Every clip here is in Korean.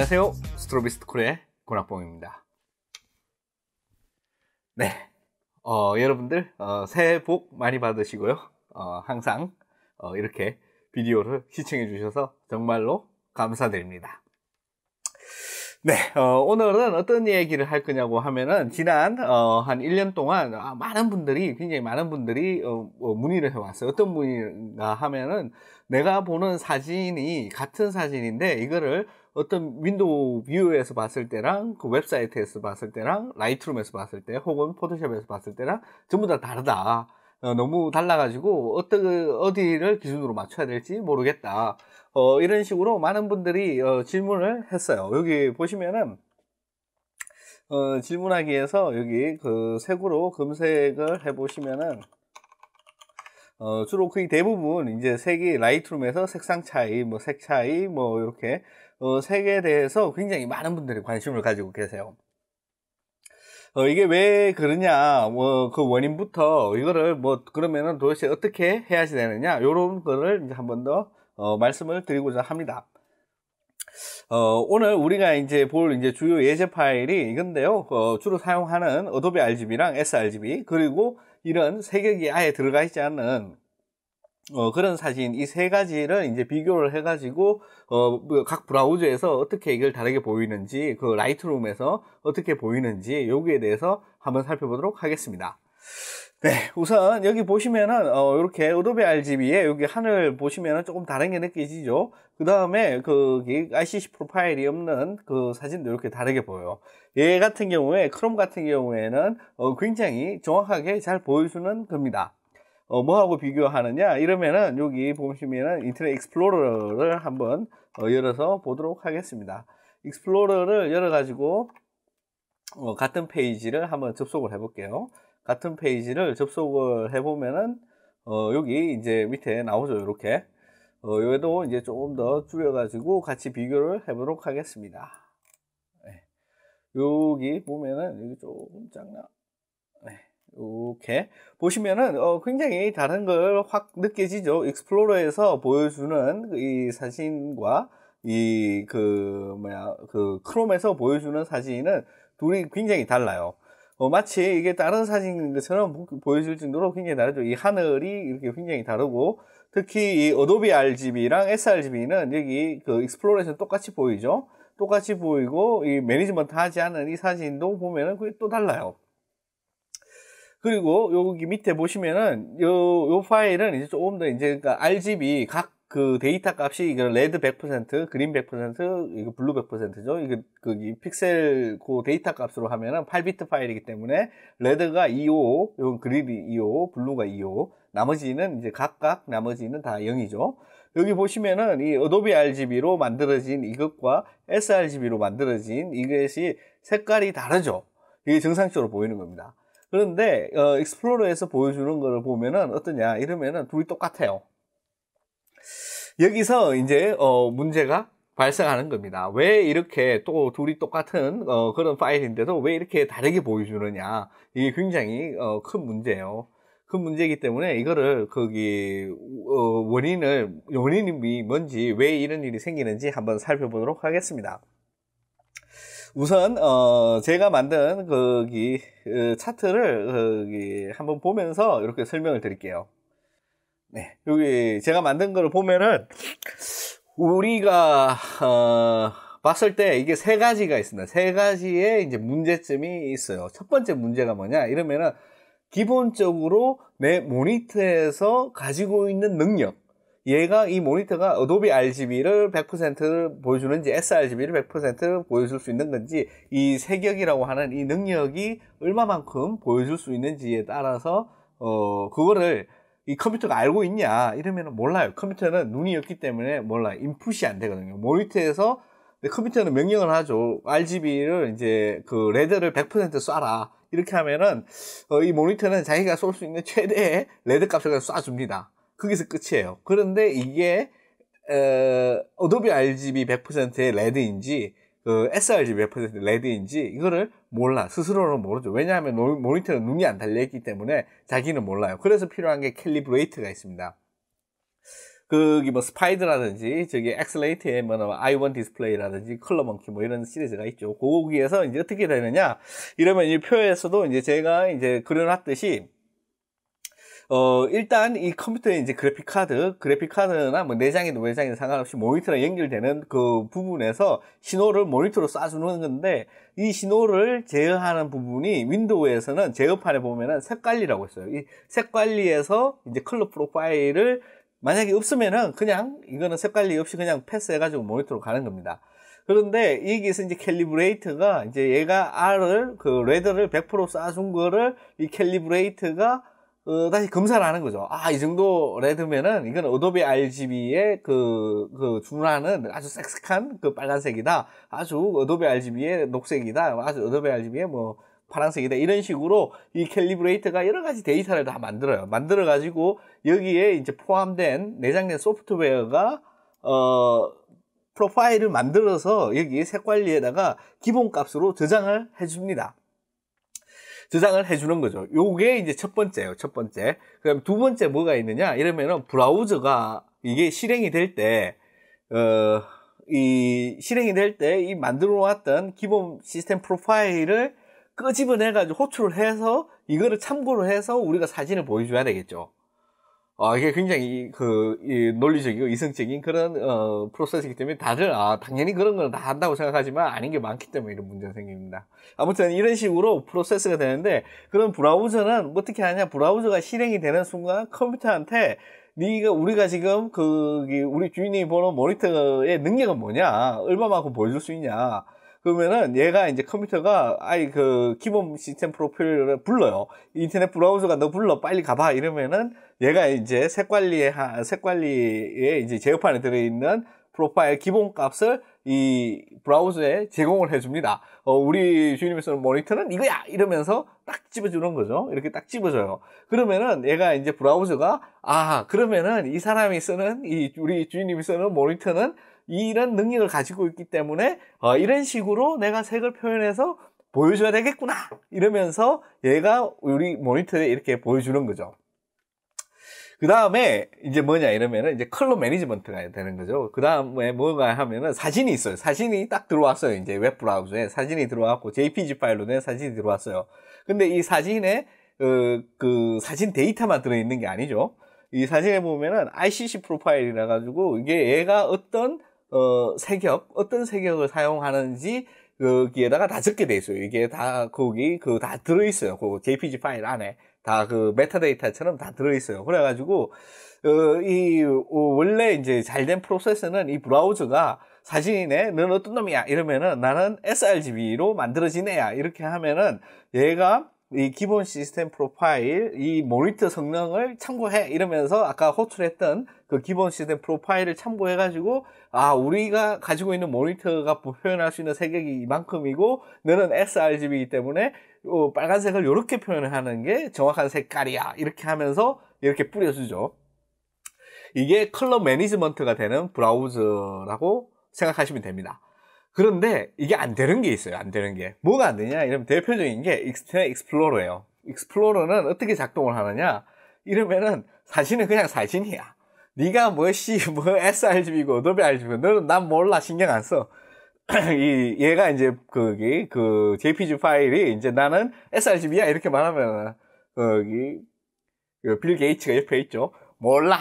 안녕하세요. 스트로비스트쿨의 권학봉입니다. 네, 여러분들 새해 복 많이 받으시고요. 항상 이렇게 비디오를 시청해 주셔서 정말로 감사드립니다. 네, 오늘은 어떤 얘기를 할 거냐고 하면은 지난 한 1년 동안 굉장히 많은 분들이 문의를 해왔어요. 어떤 문의가 하면은 내가 보는 사진이 같은 사진인데 이거를 어떤 윈도우 뷰에서 봤을 때랑 그 웹사이트에서 봤을 때랑 라이트룸에서 봤을 때 혹은 포토샵에서 봤을 때랑 전부 다 다르다. 너무 달라가지고 어디를 기준으로 맞춰야 될지 모르겠다. 이런 식으로 많은 분들이 질문을 했어요. 여기 보시면은 질문하기 위해서 여기 그 색으로 검색을 해보시면은 주로 거의 대부분 이제 색이 라이트룸에서 색상 차이, 색 차이, 이렇게 색에 대해서 굉장히 많은 분들이 관심을 가지고 계세요. 이게 왜 그러냐, 그 원인부터 이거를 그러면은 도대체 어떻게 해야지 되느냐, 요런 거를 이제 한 번 더 말씀을 드리고자 합니다. 오늘 우리가 이제 볼 이제 주요 예제 파일이 이건데요. 주로 사용하는 어도비 RGB랑 sRGB, 그리고 이런 색역이 아예 들어가 있지 않는 그런 사진, 이 세 가지를 이제 비교를 해가지고, 각 브라우저에서 어떻게 이걸 다르게 보이는지, 그 라이트룸에서 어떻게 보이는지, 여기에 대해서 한번 살펴보도록 하겠습니다. 네, 우선 여기 보시면은, 이렇게 어도비 RGB에 여기 하늘 보시면은 조금 다른 게 느껴지죠? 그 다음에, ICC 프로파일이 없는 그 사진도 이렇게 다르게 보여요. 얘 같은 경우에, 크롬 같은 경우에는, 굉장히 정확하게 잘 보여주는 겁니다. 뭐하고 비교하느냐 이러면은 여기 보시면은 인터넷 익스플로러를 한번 열어서 보도록 하겠습니다. 익스플로러를 열어 가지고 같은 페이지를 한번 접속을 해 볼게요. 같은 페이지를 접속을 해 보면은 여기 이제 밑에 나오죠. 이렇게 여기도 이제 조금 더 줄여 가지고 같이 비교를 해 보도록 하겠습니다. 네. 여기 보면은 여기 조금 작나? 네. 이렇게 보시면은 굉장히 다른 걸 확 느껴지죠. 익스플로러에서 보여주는 이 사진과 크롬에서 보여주는 사진은 둘이 굉장히 달라요. 마치 이게 다른 사진인 것처럼 보여질 정도로 굉장히 다르죠. 이 하늘이 이렇게 굉장히 다르고, 특히 이 어도비 RGB랑 sRGB는 여기 그 익스플로러에서 똑같이 보이죠. 똑같이 보이고, 이 매니지먼트 하지 않은 이 사진도 보면은 그게 또 달라요. 그리고 여기 밑에 보시면은 요 파일은 이제 조금 더 이제 RGB 각 그 데이터 값이 이거 레드 100%, 그린 100%, 이거 블루 100%죠. 이거 픽셀 그 데이터 값으로 하면은 8비트 파일이기 때문에 레드가 255, 요 그린이 255, 블루가 255, 나머지는 이제 각각 나머지는 다 0이죠. 여기 보시면은 이 어도비 RGB로 만들어진 이것과 sRGB로 만들어진 이것이 색깔이 다르죠. 이게 정상적으로 보이는 겁니다. 그런데 익스플로러에서 보여주는 거를 보면은 어떠냐 이러면은 둘이 똑같아요. 여기서 이제 문제가 발생하는 겁니다. 왜 이렇게 또 둘이 똑같은 그런 파일인데도 왜 이렇게 다르게 보여주느냐, 이게 굉장히 큰 문제예요. 큰 문제이기 때문에 이거를 원인이 뭔지, 왜 이런 일이 생기는지 한번 살펴보도록 하겠습니다. 우선 제가 만든 차트를 한번 보면서 이렇게 설명을 드릴게요. 네, 여기 제가 만든 거를 보면은 우리가 봤을 때 이게 세 가지가 있습니다. 세 가지의 이제 문제점이 있어요. 첫 번째 문제가 뭐냐 이러면은 기본적으로 내 모니터에서 가지고 있는 능력, 얘가 이 모니터가 어도비 RGB를 100% 보여주는지 sRGB를 100% 보여줄 수 있는 건지, 이 색역이라고 하는 이 능력이 얼마만큼 보여줄 수 있는지에 따라서 그거를 이 컴퓨터가 알고 있냐 이러면 몰라요. 컴퓨터는 눈이 없기 때문에 몰라요. 인풋이 안 되거든요. 모니터에서 컴퓨터는 명령을 하죠. RGB를 이제 그 레드를 100% 쏴라 이렇게 하면은 이 모니터는 자기가 쏠 수 있는 최대의 레드 값을 쏴줍니다. 거기서 끝이에요. 그런데 이게 어도비 RGB 100%의 레드인지 sRGB 100% 레드인지 이거를 몰라. 스스로는 모르죠. 왜냐하면 모니터는 눈이 안 달려있기 때문에 자기는 몰라요. 그래서 필요한 게 캘리브레이트가 있습니다. 거기 뭐 스파이드라든지 저기 엑슬레이트의 뭐 i1 디스플레이라든지 컬러먼키 뭐 이런 시리즈가 있죠. 거기에서 이제 어떻게 되느냐 이러면 이 표에서도 이제 제가 이제 그려놨듯이 일단 이 컴퓨터에 이제 그래픽카드나 뭐 내장이든 외장이든 상관없이 모니터랑 연결되는 그 부분에서 신호를 모니터로 쏴주는 건데 이 신호를 제어하는 부분이 윈도우에서는 제어판에 보면은 색관리라고 있어요. 이 색관리에서 이제 컬러 프로파일을 만약에 없으면은 그냥 이거는 색관리 없이 그냥 패스해가지고 모니터로 가는 겁니다. 그런데 여기서 이제 캘리브레이트가 이제 얘가 레드를 100% 쏴준 거를 이 캘리브레이트가 다시 검사를 하는 거죠. 아, 이 정도 레드면은, 이건 어도비 RGB의 준하는 아주 섹스한 빨간색이다. 아주 어도비 RGB의 녹색이다. 아주 어도비 RGB의 뭐, 파란색이다. 이런 식으로 이 캘리브레이터가 여러 가지 데이터를 다 만들어요. 만들어가지고, 여기에 이제 포함된, 내장된 소프트웨어가, 프로파일을 만들어서 여기 색관리에다가 기본값으로 저장을 해줍니다. 저장을 해주는 거죠. 요게 이제 첫 번째예요. 첫 번째. 그럼 두 번째 뭐가 있느냐? 이러면은 브라우저가 이게 실행이 될 때, 실행이 될 때 이 만들어 놓았던 기본 시스템 프로파일을 끄집어내가지고 호출을 해서 이거를 참고로 해서 우리가 사진을 보여줘야 되겠죠. 이게 굉장히 논리적이고 이성적인 그런 프로세스이기 때문에 다들 당연히 그런 걸 다 한다고 생각하지만 아닌 게 많기 때문에 이런 문제가 생깁니다. 아무튼 이런 식으로 프로세스가 되는데 그런 브라우저는 어떻게 하냐? 브라우저가 실행이 되는 순간 컴퓨터한테 우리가 지금 우리 주인이 보는 모니터의 능력은 뭐냐? 얼마만큼 보여줄 수 있냐? 그러면은 얘가 이제 컴퓨터가 기본 시스템 프로필을 불러요. 인터넷 브라우저가 너 불러 빨리 가봐 이러면은 얘가 이제 색관리에 이제 제어판에 들어있는 프로파일 기본 값을 이 브라우저에 제공을 해줍니다. 우리 주인님이 쓰는 모니터는 이거야! 이러면서 딱 집어주는 거죠. 이렇게 딱 집어줘요. 그러면은 얘가 이제 브라우저가, 그러면은 이 사람이 쓰는, 우리 주인님이 쓰는 모니터는 이런 능력을 가지고 있기 때문에, 이런 식으로 내가 색을 표현해서 보여줘야 되겠구나! 이러면서 얘가 우리 모니터에 이렇게 보여주는 거죠. 그 다음에 이제 뭐냐 이러면은 이제 컬러 매니지먼트가 되는 거죠. 그 다음에 뭐가 하면은 사진이 있어요. 사진이 딱 들어왔어요. 이제 웹 브라우저에 사진이 들어왔고 JPG 파일로 된 사진이 들어왔어요. 근데 이 사진에 사진 데이터만 들어있는 게 아니죠. 이 사진에 보면은 ICC 프로파일이라 가지고 이게 얘가 어떤 색역을 사용하는지 거기에다가 다 적게 돼 있어요. 이게 다 다 들어있어요. 그 JPG 파일 안에. 다 메타데이터처럼 다 들어있어요. 그래가지고, 원래 이제 잘된 프로세스는 이 브라우저가 사진이네, 너는 어떤 놈이야? 이러면은 나는 sRGB로 만들어진 애야. 이렇게 하면은 얘가 이 기본 시스템 프로파일, 이 모니터 성능을 참고해. 이러면서 아까 호출했던 그 기본 시스템 프로파일을 참고해가지고, 우리가 가지고 있는 모니터가 표현할 수 있는 색역이 이만큼이고, 너는 sRGB이기 때문에 빨간색을 이렇게 표현을 하는 게 정확한 색깔이야. 이렇게 하면서 이렇게 뿌려주죠. 이게 컬러 매니지먼트가 되는 브라우저라고 생각하시면 됩니다. 그런데 이게 안 되는 게 있어요. 안 되는 게. 뭐가 안 되냐? 이러면 대표적인 게 인터넷 익스플로러예요. 익스플로러는 어떻게 작동을 하느냐? 이러면은 사진은 그냥 사진이야. 네가 뭐 sRGB고 어도비 RGB고 너는 난 몰라 신경 안 써. 얘가 이제 JPG 파일이 이제 나는 sRGB야 이렇게 말하면 빌 게이츠가 옆에 있죠. 몰라.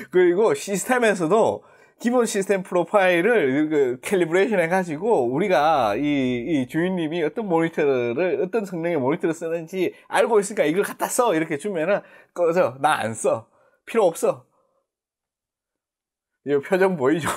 그리고 시스템에서도 기본 시스템 프로파일을 캘리브레이션 해가지고 우리가 이 주인님이 어떤 성능의 모니터를 쓰는지 알고 있으니까 이걸 갖다 써 이렇게 주면은 꺼져. 나 안 써. 필요 없어. 이 표정 보이죠?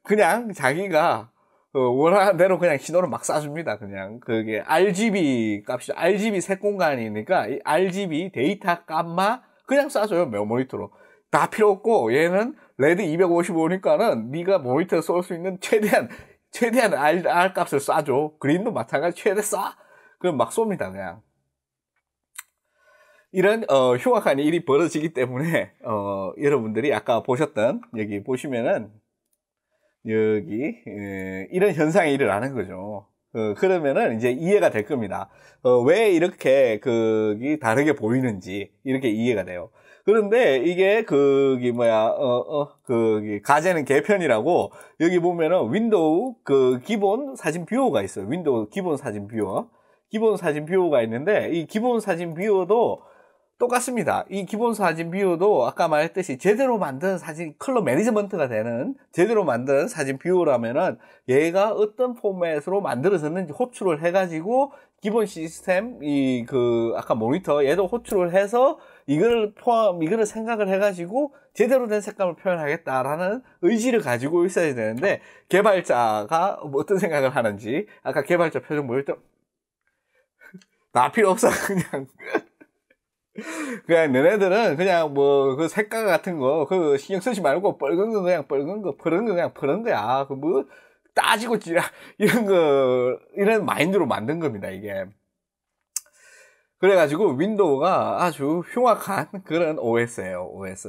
그냥 자기가 원하는 대로 그냥 신호를 막 쏴줍니다. 그냥 그게 RGB 값이 RGB 색 공간이니까 이 RGB 데이터 값만 그냥 쏴줘요. 모니터로. 다 필요 없고 얘는 레드 255니까는 네가 모니터 쏠 수 있는 최대한 R 값을 쏴줘. 그린도 마찬가지 최대 쏴. 그럼 막 쏩니다. 그냥. 이런 흉악한 일이 벌어지기 때문에 여러분들이 아까 보셨던 여기 보시면은 여기 이런 현상이 일어나는 거죠. 그러면은 이제 이해가 될 겁니다. 왜 이렇게 다르게 보이는지 이렇게 이해가 돼요. 그런데 이게 가제는 개편이라고 여기 보면은 윈도우 기본 사진 뷰어가 있어요. 윈도우 기본 사진 뷰어. 기본 사진 뷰어가 있는데 이 기본 사진 뷰어도 똑같습니다. 이 기본 사진 뷰어도 아까 말했듯이 제대로 만든 사진 컬러 매니지먼트가 되는 제대로 만든 사진 뷰어라면은 얘가 어떤 포맷으로 만들어졌는지 호출을 해가지고 기본 시스템 아까 모니터 얘도 호출을 해서 이거를 생각을 해가지고 제대로 된 색감을 표현하겠다라는 의지를 가지고 있어야 되는데 개발자가 어떤 생각을 하는지 아까 개발자 표정 보일 때 나 필요 없어 그냥 너네들은 그냥 그 색깔 같은 거 신경 쓰지 말고 뻘건 거 그냥 뻘건 거 푸른 거 그냥 푸른 거야 따지고 이런 마인드로 만든 겁니다 이게. 그래가지고 윈도우가 아주 흉악한 그런 OS예요. OS.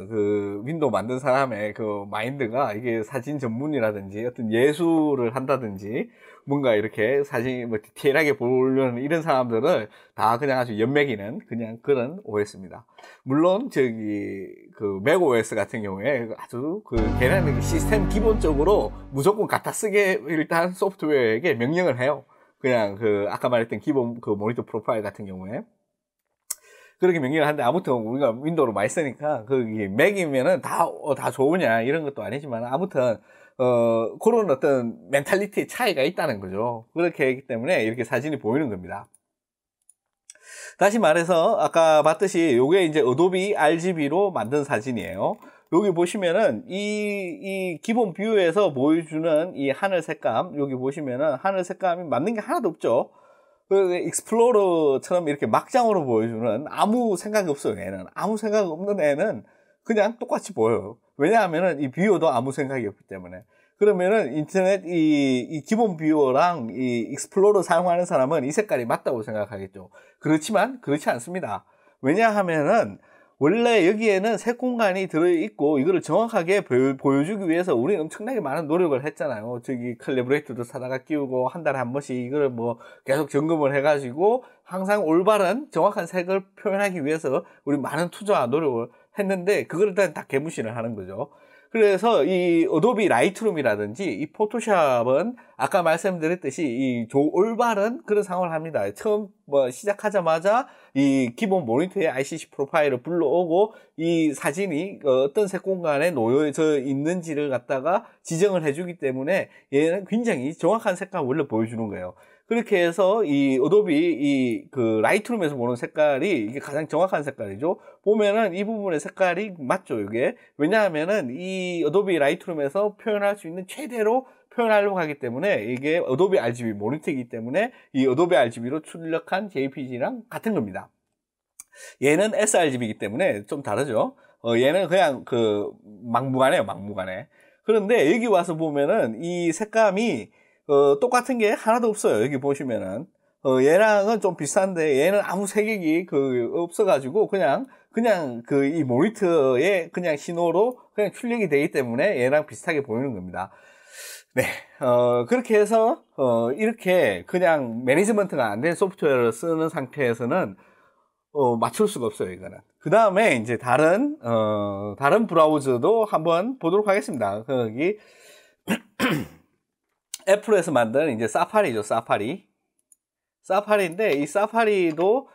윈도우 만든 사람의 마인드가 이게 사진 전문이라든지 어떤 예술을 한다든지 뭔가 이렇게 사진 디테일하게 보려는 이런 사람들을 다 그냥 아주 연맥이는 그냥 그런 OS입니다. 물론 맥 OS 같은 경우에 아주 걔네는 시스템 기본적으로 무조건 갖다 쓰게 일단 소프트웨어에게 명령을 해요. 그냥 아까 말했던 기본 모니터 프로파일 같은 경우에 그렇게 명령을 하는데 아무튼 우리가 윈도우를 많이 쓰니까 맥이면은 다 좋으냐 이런 것도 아니지만 아무튼 그런 어떤 멘탈리티의 차이가 있다는 거죠. 그렇게 했기 때문에 이렇게 사진이 보이는 겁니다. 다시 말해서 아까 봤듯이 요게 이제 어도비 RGB로 만든 사진이에요. 여기 보시면은 이 기본 뷰에서 보여주는 이 하늘 색감 여기 보시면은 하늘 색감이 맞는 게 하나도 없죠. 익스플로러처럼 이렇게 막장으로 보여주는 아무 생각이 없어요. 얘는 아무 생각 없는 애는 그냥 똑같이 보여요. 왜냐하면은 이 뷰어도 아무 생각이 없기 때문에. 그러면은 인터넷 이 기본 뷰어랑 이 익스플로러 사용하는 사람은 이 색깔이 맞다고 생각하겠죠. 그렇지만 그렇지 않습니다. 왜냐하면은 원래 여기에는 색 공간이 들어있고 이거를 정확하게 보여주기 위해서 우리는 엄청나게 많은 노력을 했잖아요. 컬래버레이터도 사다가 끼우고 한 달에 한 번씩 이거를 계속 점검을 해가지고 항상 올바른 정확한 색을 표현하기 위해서 우리 많은 투자와 노력을 했는데 그걸 다 개무시를 하는 거죠. 그래서 이 어도비 라이트룸이라든지 이 포토샵은 아까 말씀드렸듯이 올바른 그런 상황을 합니다. 처음 시작하자마자 이 기본 모니터의 ICC 프로파일을 불러오고 이 사진이 어떤 색 공간에 놓여져 있는지를 갖다가 지정을 해주기 때문에 얘는 굉장히 정확한 색감을 원래 보여주는 거예요. 그렇게 해서 이 어도비 라이트룸에서 보는 색깔이 이게 가장 정확한 색깔이죠. 보면은 이 부분의 색깔이 맞죠, 이게. 왜냐하면은 이 어도비 라이트룸에서 표현할 수 있는 최대로 표현하려고 하기 때문에 이게 어도비 RGB 모니터이기 때문에 이 어도비 RGB로 출력한 JPG랑 같은 겁니다. 얘는 sRGB이기 때문에 좀 다르죠. 얘는 그냥 막무가내요, 막무가내. 그런데 여기 와서 보면은 이 색감이 똑같은 게 하나도 없어요. 여기 보시면은 얘랑은 좀 비슷한데 얘는 아무 색액이 없어가지고 그냥 이 모니터의 그냥 신호로 그냥 출력이 되기 때문에 얘랑 비슷하게 보이는 겁니다. 네, 그렇게 해서 이렇게 그냥 매니지먼트가 안 된 소프트웨어를 쓰는 상태에서는 맞출 수가 없어요, 이거는. 그 다음에 이제 다른 브라우저도 한번 보도록 하겠습니다. 거기 애플에서 만든 이제 사파리죠, 사파리. 사파리인데 이 사파리도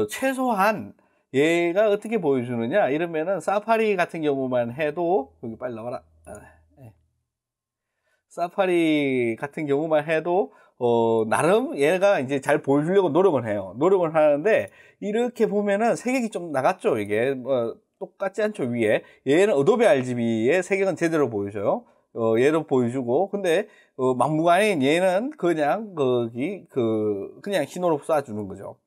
최소한 얘가 어떻게 보여주느냐 이러면은 사파리 같은 경우만 해도 여기 빨리 나와라. 사파리 같은 경우만 해도 나름 얘가 이제 잘 보여주려고 노력을 해요. 노력을 하는데 이렇게 보면은 색역이 좀 나갔죠. 이게 똑같지 않죠. 위에 얘는 어도비 RGB의 색역은 제대로 보여줘요. 얘도 보여주고 근데 막무가내인 얘는 그냥 그냥 신호로 쏴주는 거죠.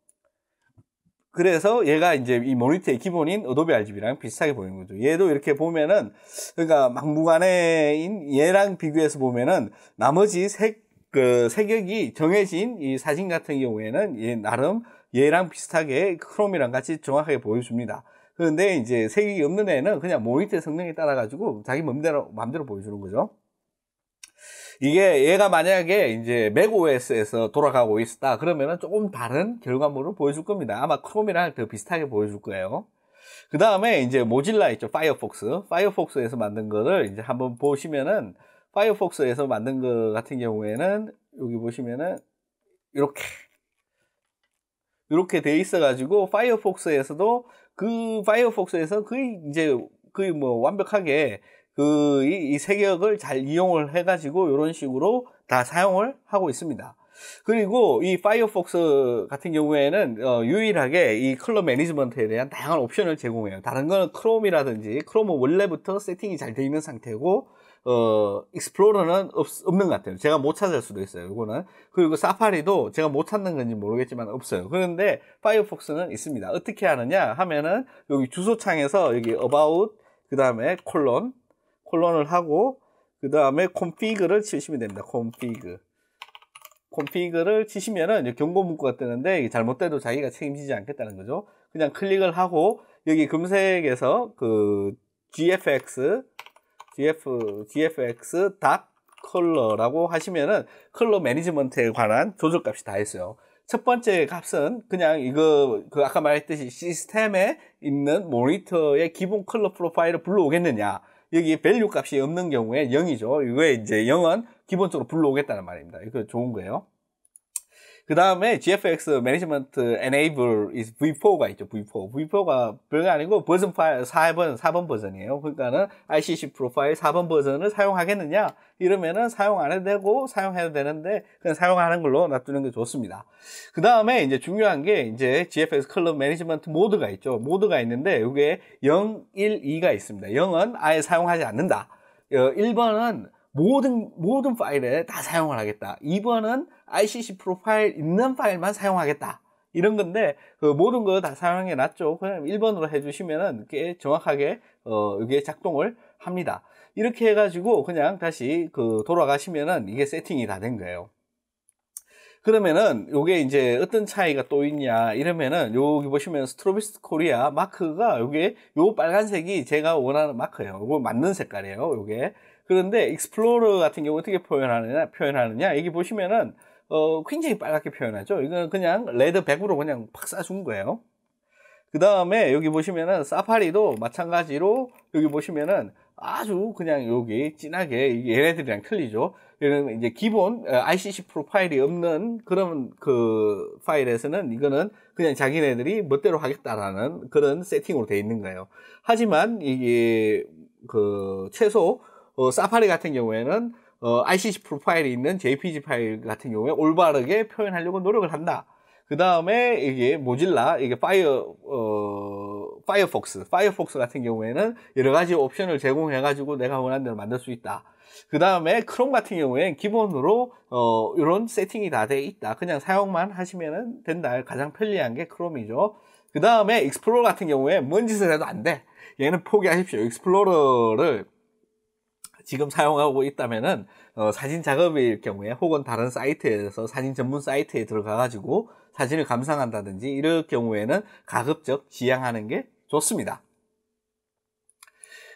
그래서 얘가 이제 이 모니터의 기본인 어도비 RGB랑 비슷하게 보이는 거죠. 얘도 이렇게 보면은 그러니까 막무가내인 얘랑 비교해서 보면은 나머지 색역이 정해진 이 사진 같은 경우에는 얘 나름 얘랑 비슷하게 크롬이랑 같이 정확하게 보여줍니다. 그런데 이제 색역이 없는 애는 그냥 모니터의 성능에 따라 가지고 자기 맘대로 보여주는 거죠. 이게 얘가 만약에 이제 맥OS에서 돌아가고 있다 그러면은 조금 다른 결과물을 보여줄 겁니다. 아마 크롬이랑 더 비슷하게 보여줄 거예요. 그 다음에 이제 모질라 있죠. 파이어폭스에서 만든 거를 이제 한번 보시면은, 파이어폭스에서 만든 거 같은 경우에는 여기 보시면은 이렇게 돼 있어 가지고 파이어폭스에서도 파이어폭스에서 거의 뭐 완벽하게 이 세격을 잘 이용을 해 가지고 이런 식으로 다 사용을 하고 있습니다. 그리고 이 파이어폭스 같은 경우에는 유일하게 이 컬러 매니지먼트에 대한 다양한 옵션을 제공해요. 다른 거는 크롬이라든지 크롬은 원래부터 세팅이 잘 되어 있는 상태고 익스플로러는 없는 것 같아요. 제가 못 찾을 수도 있어요. 이거는. 그리고 사파리도 제가 못 찾는 건지 모르겠지만 없어요. 그런데 파이어폭스는 있습니다. 어떻게 하느냐 하면은 여기 주소창에서 여기 about 그 다음에 콜론을 하고 그 다음에 config를 치시면 됩니다. config를 치시면은 경고 문구가 뜨는데 이게 잘못돼도 자기가 책임지지 않겠다는 거죠. 그냥 클릭을 하고 여기 검색에서 그 gfx.color라고 하시면은 컬러 매니지먼트에 관한 조절값이 다 있어요. 첫 번째 값은 그냥 아까 말했듯이 시스템에 있는 모니터의 기본 컬러 프로파일을 불러오겠느냐. 여기 밸류 값이 없는 경우에 0이죠. 이거에 이제 0은 기본적으로 불러오겠다는 말입니다. 이거 좋은 거예요. 그 다음에 GFX Management Enable is V4가 있죠. V4가 별거 아니고 버전 파일 4번 버전이에요. 그러니까는 ICC 프로파일 4번 버전을 사용하겠느냐? 이러면은 사용 안 해도 되고 사용해도 되는데 그냥 사용하는 걸로 놔두는 게 좋습니다. 그 다음에 이제 중요한 게 이제 GFX 컬러 매니지먼트 모드가 있죠. 모드가 있는데 이게 0, 1, 2가 있습니다. 0은 아예 사용하지 않는다. 1번은 모든 파일에 다 사용을 하겠다. 2번은 ICC 프로파일 있는 파일만 사용하겠다. 이런 건데, 모든 거 다 사용하는 게 낫죠. 그냥 1번으로 해주시면은 꽤 정확하게, 이게 작동을 합니다. 이렇게 해가지고 그냥 다시 돌아가시면은 이게 세팅이 다 된 거예요. 그러면은 요게 이제 어떤 차이가 또 있냐 이러면은 여기 보시면 스트로비스 코리아 마크가 요 빨간색이 제가 원하는 마크예요. 이거 맞는 색깔이에요. 요게. 그런데 익스플로러 같은 경우 어떻게 표현하느냐 여기 보시면은 굉장히 빨갛게 표현하죠. 이거는 그냥 레드 100으로 그냥 팍 쏴준 거예요. 그 다음에 여기 보시면은 사파리도 마찬가지로 여기 보시면은 아주 그냥 여기 진하게 얘네들이랑 틀리죠. 이런 이제 기본 ICC 프로파일이 없는 그런 파일에서는 이거는 그냥 자기네들이 멋대로 하겠다라는 그런 세팅으로 되어 있는 거예요. 하지만 이게 최소 사파리 같은 경우에는 ICC 프로파일이 있는 JPG 파일 같은 경우에 올바르게 표현하려고 노력을 한다. 그 다음에 이게 모질라, 이게 파이어폭스 같은 경우에는 여러 가지 옵션을 제공해가지고 내가 원하는 대로 만들 수 있다. 그 다음에 크롬 같은 경우엔 기본으로 이런 세팅이 다 돼 있다. 그냥 사용만 하시면 된다. 가장 편리한 게 크롬이죠. 그 다음에 익스플로러 같은 경우에 뭔 짓을 해도 안 돼. 얘는 포기하십시오. 익스플로러를 지금 사용하고 있다면은 사진 작업일 경우에 혹은 다른 사이트에서 사진 전문 사이트에 들어가가지고 사진을 감상한다든지 이럴 경우에는 가급적 지양하는 게 좋습니다.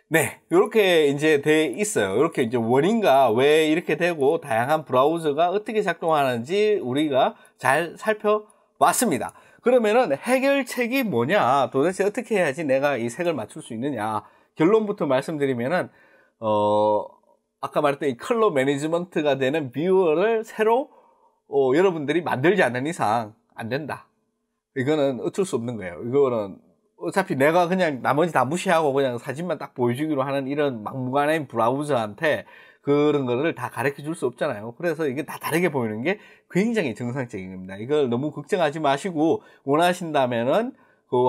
네, 이렇게 이제 돼 있어요. 이렇게 이제 원인과 왜 이렇게 되고 다양한 브라우저가 어떻게 작동하는지 우리가 잘 살펴봤습니다. 그러면은 해결책이 뭐냐? 도대체 어떻게 해야지 내가 이 색을 맞출 수 있느냐? 결론부터 말씀드리면은 아까 말했던 이 컬러 매니지먼트가 되는 뷰어를 새로 여러분들이 만들지 않는 이상 안 된다. 이거는 어쩔 수 없는 거예요. 이거는 어차피 내가 그냥 나머지 다 무시하고 그냥 사진만 딱 보여주기로 하는 이런 막무가내인 브라우저한테 그런 거를 다 가르쳐 줄 수 없잖아요. 그래서 이게 다 다르게 보이는 게 굉장히 정상적인 겁니다. 이걸 너무 걱정하지 마시고 원하신다면은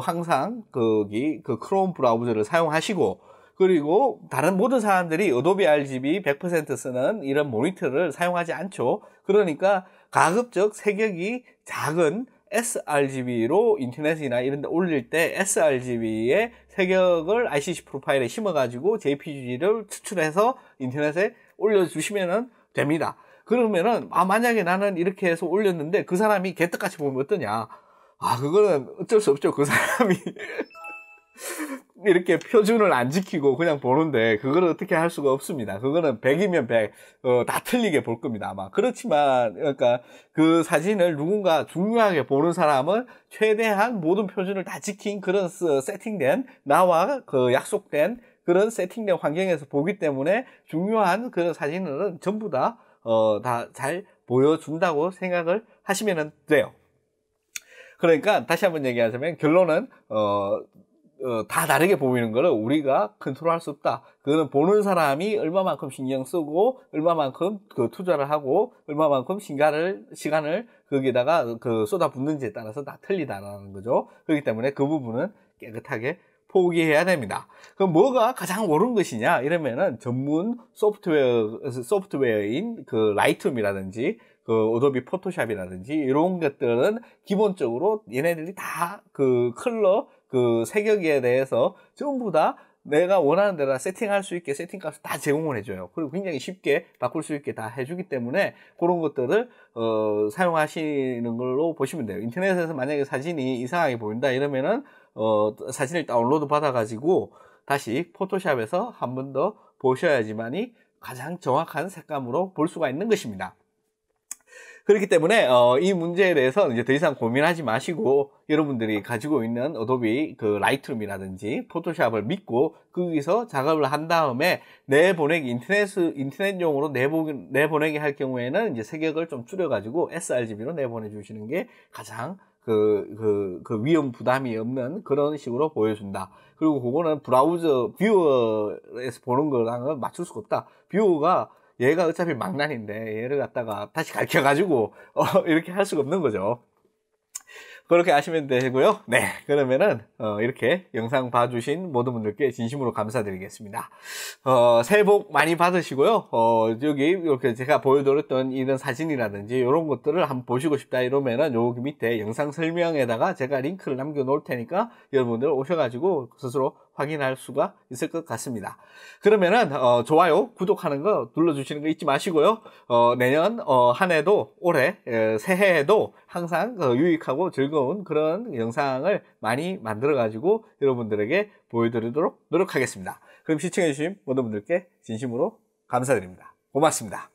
항상 거기 크롬 브라우저를 사용하시고 그리고 다른 모든 사람들이 어도비 RGB 100% 쓰는 이런 모니터를 사용하지 않죠. 그러니까 가급적 세격이 작은 sRGB로 인터넷이나 이런 데 올릴 때 sRGB의 세격을 ICC 프로파일에 심어가지고 JPG를 추출해서 인터넷에 올려주시면 됩니다. 그러면은 만약에 나는 이렇게 해서 올렸는데 그 사람이 개떡같이 보면 어떠냐? 그거는 어쩔 수 없죠. 그 사람이 이렇게 표준을 안 지키고 그냥 보는데 그거를 어떻게 할 수가 없습니다. 그거는 100이면 100, 다 틀리게 볼 겁니다, 아마. 그렇지만, 그러니까 그 사진을 누군가 중요하게 보는 사람은 최대한 모든 표준을 다 지킨 그런 세팅된, 나와 그 약속된 그런 세팅된 환경에서 보기 때문에 중요한 그런 사진들은 전부 다 잘 보여준다고 생각을 하시면 돼요. 그러니까 다시 한번 얘기하자면 결론은 다 다르게 보이는 거를 우리가 컨트롤할 수 없다. 그거는 보는 사람이 얼마만큼 신경 쓰고 얼마만큼 그 투자를 하고 얼마만큼 시간을 거기에다가 그 쏟아붓는지에 따라서 다 틀리다라는 거죠. 그렇기 때문에 그 부분은 깨끗하게 포기해야 됩니다. 그럼 뭐가 가장 옳은 것이냐? 이러면은 전문 소프트웨어인 그 라이트룸이라든지 그 어도비 포토샵이라든지 이런 것들은 기본적으로 얘네들이 다 그 컬러 그 색역에 대해서 전부 다 내가 원하는 대로 세팅할 수 있게 세팅값을 다 제공을 해줘요. 그리고 굉장히 쉽게 바꿀 수 있게 다 해주기 때문에 그런 것들을 사용하시는 걸로 보시면 돼요. 인터넷에서 만약에 사진이 이상하게 보인다 이러면은 사진을 다운로드 받아가지고 다시 포토샵에서 한 번 더 보셔야지만이 가장 정확한 색감으로 볼 수가 있는 것입니다. 그렇기 때문에 이 문제에 대해서 이제 더 이상 고민하지 마시고 여러분들이 가지고 있는 어도비 그 라이트룸이라든지 포토샵을 믿고 거기서 작업을 한 다음에 내보내기 인터넷용으로 내보내기 할 경우에는 이제 색역을 좀 줄여가지고 sRGB로 내보내 주시는 게 가장 그 위험 부담이 없는 그런 식으로 보여준다. 그리고 그거는 브라우저 뷰어에서 보는 거랑은 맞출 수가 없다. 뷰어가 얘가 어차피 망난인데 얘를 갖다가 다시 가르쳐가지고 이렇게 할 수가 없는 거죠. 그렇게 아시면 되고요. 네, 그러면은 이렇게 영상 봐주신 모든 분들께 진심으로 감사드리겠습니다. 새해 복 많이 받으시고요. 여기 이렇게 제가 보여드렸던 이런 사진이라든지 이런 것들을 한번 보시고 싶다 이러면은 여기 밑에 영상 설명에다가 제가 링크를 남겨 놓을 테니까 여러분들 오셔가지고 스스로 확인할 수가 있을 것 같습니다. 그러면은 좋아요, 구독하는 거 눌러주시는 거 잊지 마시고요. 내년 한 해도 올해 새해에도 항상 유익하고 즐거운 그런 영상을 많이 만들어 가지고 여러분들에게 보여드리도록 노력하겠습니다. 그럼 시청해 주신 모든 분들께 진심으로 감사드립니다. 고맙습니다.